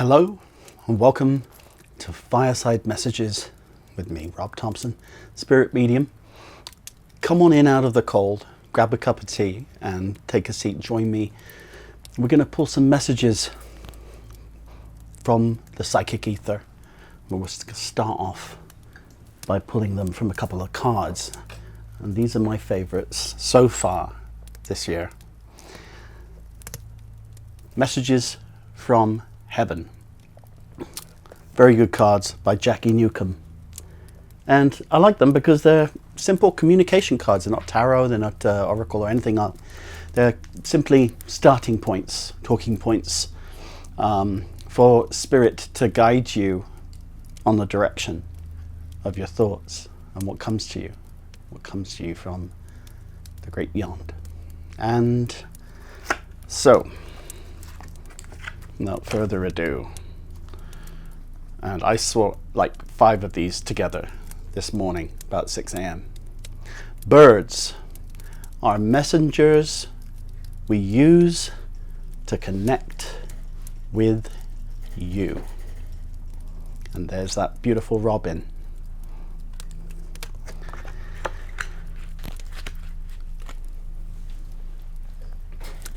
Hello and welcome to Fireside Messages with me, Rob Thompson, Spirit Medium. Come on in out of the cold, grab a cup of tea and take a seat. Join me. We're going to pull some messages from the psychic ether. We'll start off by pulling them from a couple of cards. And these are my favorites so far this year. Messages from Heaven. Very good cards by Jackie Newcomb. And I like them because they're simple communication cards. They're not tarot, they're not oracle or anything else. They're simply starting points, talking points for spirit to guide you on the direction of your thoughts and what comes to you from the great beyond. And so, without further ado, and I saw like 5 of these together this morning, about 6 a.m. Birds are messengers we use to connect with you. And there's that beautiful robin.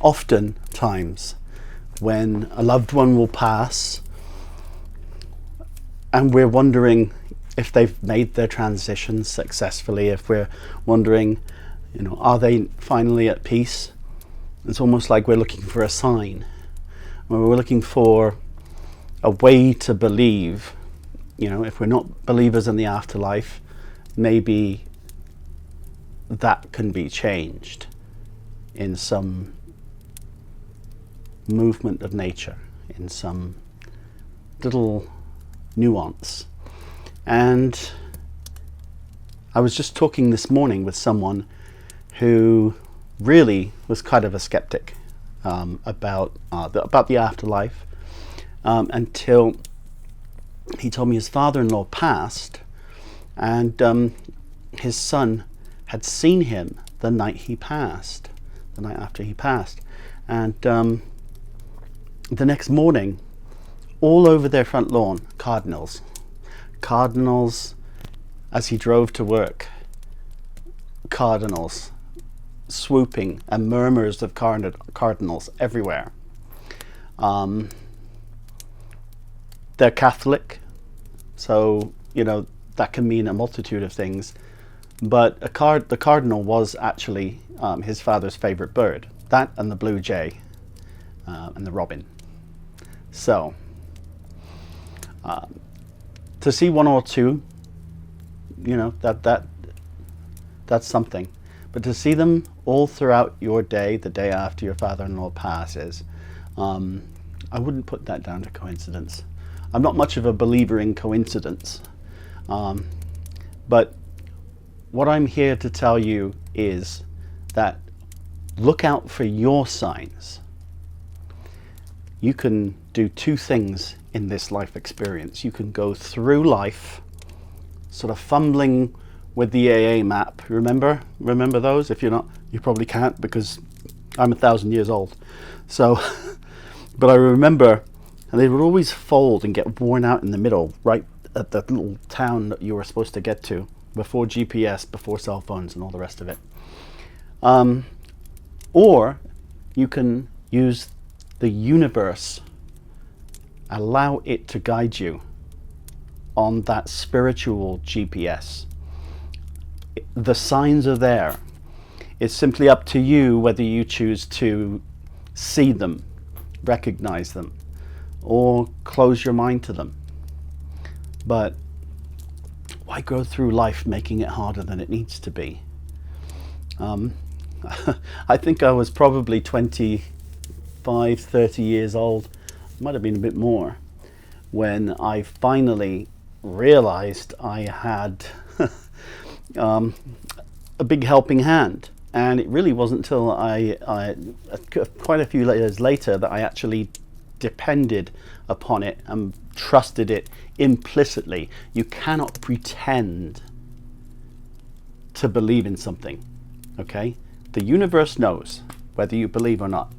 Oftentimes, when a loved one will pass and we're wondering if they've made their transition successfully, if we're wondering, are they finally at peace? It's almost like we're looking for a sign. We're looking for a way to believe, if we're not believers in the afterlife, maybe that can be changed in some movement of nature, in some little nuance. And I was just talking this morning with someone who really was kind of a skeptic about the afterlife until he told me his father-in-law passed, and his son had seen him the night after he passed, and the next morning, all over their front lawn, cardinals, as he drove to work, cardinals swooping, and murmurs of cardinals everywhere. They're Catholic, so that can mean a multitude of things, but the cardinal was actually his father's favorite bird, that and the blue jay and the robin. So to see one or two, that's something. But to see them all throughout your day, the day after your father-in-law passes, I wouldn't put that down to coincidence. I'm not much of a believer in coincidence. But what I'm here to tell you is that look out for your signs. You can do 2 things in this life experience. You can go through life sort of fumbling with the AA map. Remember those? If you're not, you probably can't, because I'm 1,000 years old. So, but I remember, and they would always fold and get worn out in the middle, right at the little town that you were supposed to get to, before GPS, before cell phones and all the rest of it. Or you can use the universe, allow it to guide you on that spiritual GPS. The signs are there. It's simply up to you whether you choose to see them, recognize them, or close your mind to them. But why go through life making it harder than it needs to be? I think I was probably 25, 30 years old, might have been a bit more, when I finally realized I had a big helping hand. And it really wasn't until I quite a few years later that I actually depended upon it and trusted it implicitly. You cannot pretend to believe in something, okay? The universe knows whether you believe or not.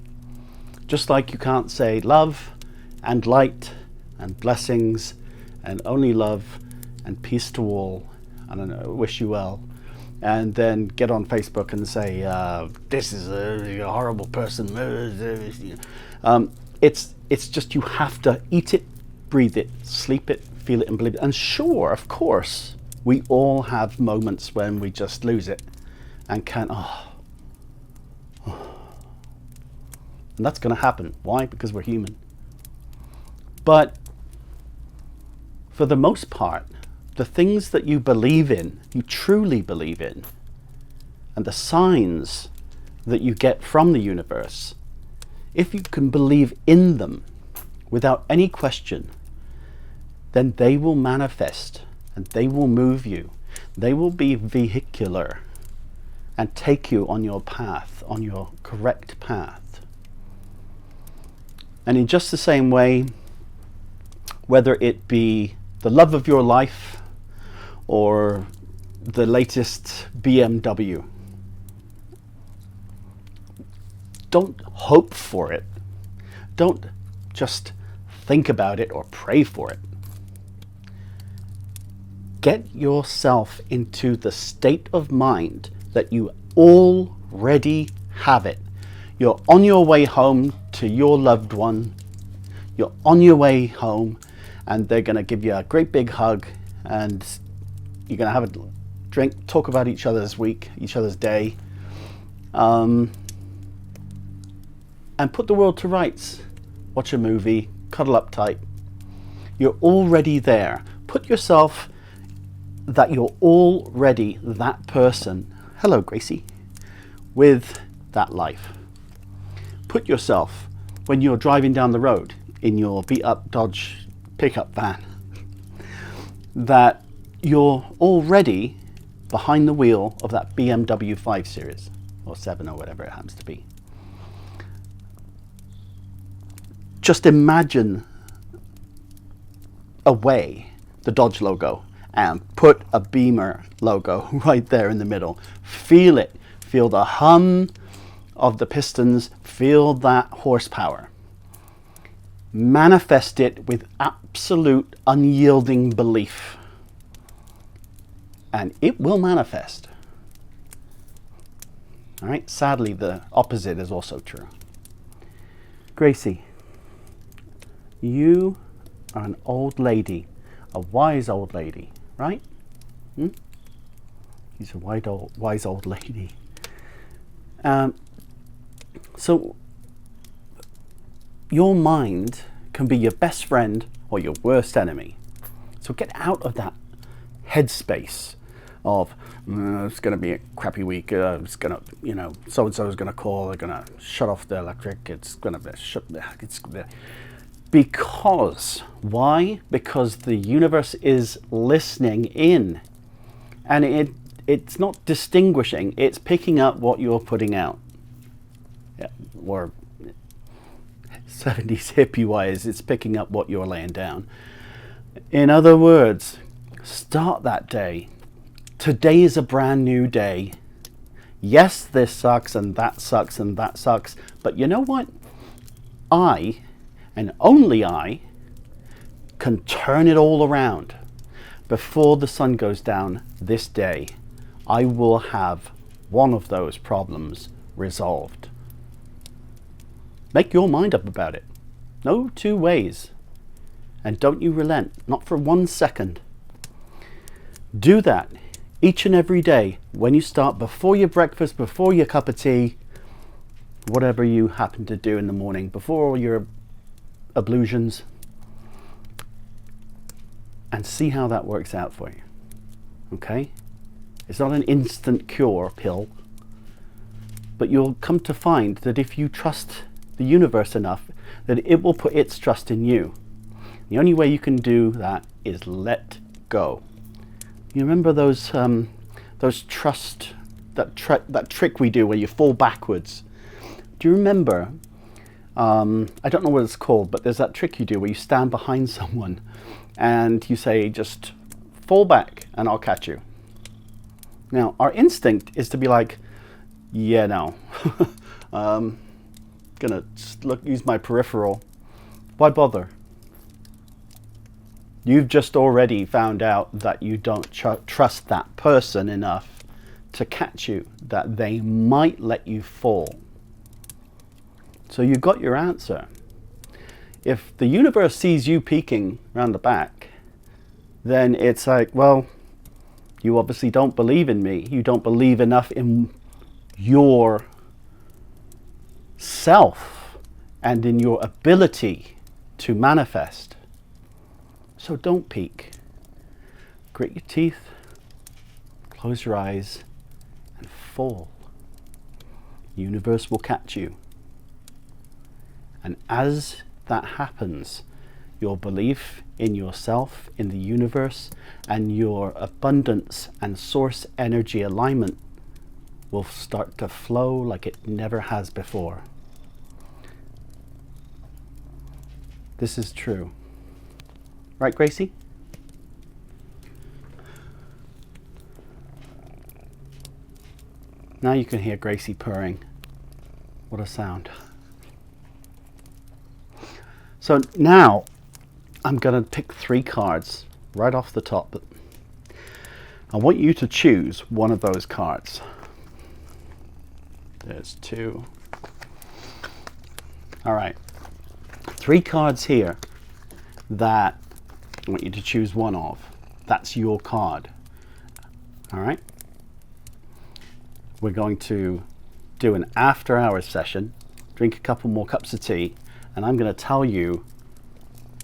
Just like you can't say love and light and blessings and only love and peace to all. I don't know, wish you well. And then get on Facebook and say, this is a horrible person. It's just you have to eat it, breathe it, sleep it, feel it and believe it. And sure, of course, we all have moments when we just lose it and can't, and that's going to happen. Why? Because we're human. But for the most part, the things that you believe in, you truly believe in, and the signs that you get from the universe, if you can believe in them without any question, then they will manifest and they will move you. They will be vehicular and take you on your path, on your correct path. And in just the same way, whether it be the love of your life or the latest BMW, don't hope for it. Don't just think about it or pray for it. Get yourself into the state of mind that you already have it. You're on your way home to your loved one. You're on your way home and they're going to give you a great big hug and you're going to have a drink, talk about each other's week, each other's day, and put the world to rights. Watch a movie, cuddle up tight. You're already there. Put yourself that you're already that person. Hello, Gracie. With that life. Put yourself when you're driving down the road in your beat up Dodge pickup van, that you're already behind the wheel of that BMW 5 Series or 7 or whatever it happens to be. Just imagine away the Dodge logo and put a Beamer logo right there in the middle. Feel it. Feel the hum of the pistons. Feel that horsepower. Manifest it with absolute unyielding belief. And it will manifest. All right. Sadly, the opposite is also true. Gracie, you are an old lady, a wise old lady, right? She's a wise old lady. So your mind can be your best friend or your worst enemy. So get out of that headspace of it's going to be a crappy week. It's going to, so and so is going to call. They're going to shut off the electric. It's going to shut. Because why? Because the universe is listening in, and it's not distinguishing. It's picking up what you're putting out. Yeah, or 70s hippie wise, it's picking up what you're laying down. In other words, start that day. Today is a brand new day. Yes, this sucks and that sucks and that sucks, but you know what? I, and only I, can turn it all around. Before the sun goes down this day, I will have one of those problems resolved. Make your mind up about it. No two ways. And don't you relent, not for 1 second. Do that each and every day when you start, before your breakfast, before your cup of tea, whatever you happen to do in the morning, before your ablutions, and see how that works out for you. Okay? It's not an instant cure pill, but you'll come to find that if you trust the universe enough, that it will put its trust in you. The only way you can do that is let go. You remember those trust, that trick we do where you fall backwards? Do you remember? I don't know what it's called, but there's that trick you do where you stand behind someone and you say, just fall back and I'll catch you. Now, our instinct is to be like, yeah, no. Gonna use my peripheral. Why bother? You've just already found out that you don't trust that person enough to catch you, that they might let you fall. So you got your answer. If the universe sees you peeking around the back, then it's like, well, you obviously don't believe in me. You don't believe enough in your self and in your ability to manifest. So don't peek. Grit your teeth, close your eyes, and fall. The universe will catch you. And as that happens, your belief in yourself, in the universe, and your abundance and source energy alignment will start to flow like it never has before. This is true. Right, Gracie? Now you can hear Gracie purring. What a sound. So now I'm going to pick 3 cards right off the top. I want you to choose one of those cards. There's 2. All right. 3 cards here that I want you to choose one of. That's your card. All right. We're going to do an after hours session, drink a couple more cups of tea, and I'm going to tell you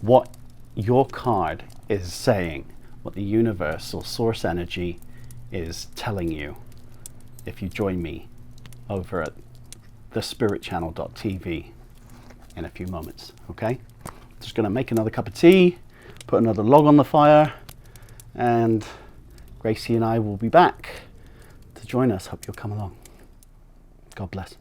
what your card is saying, what the universe or source energy is telling you if you join me over at thespiritchannel.tv in a few moments. Okay? Just going to make another cup of tea, put another log on the fire, and Gracie and I will be back to join us. Hope you'll come along. God bless.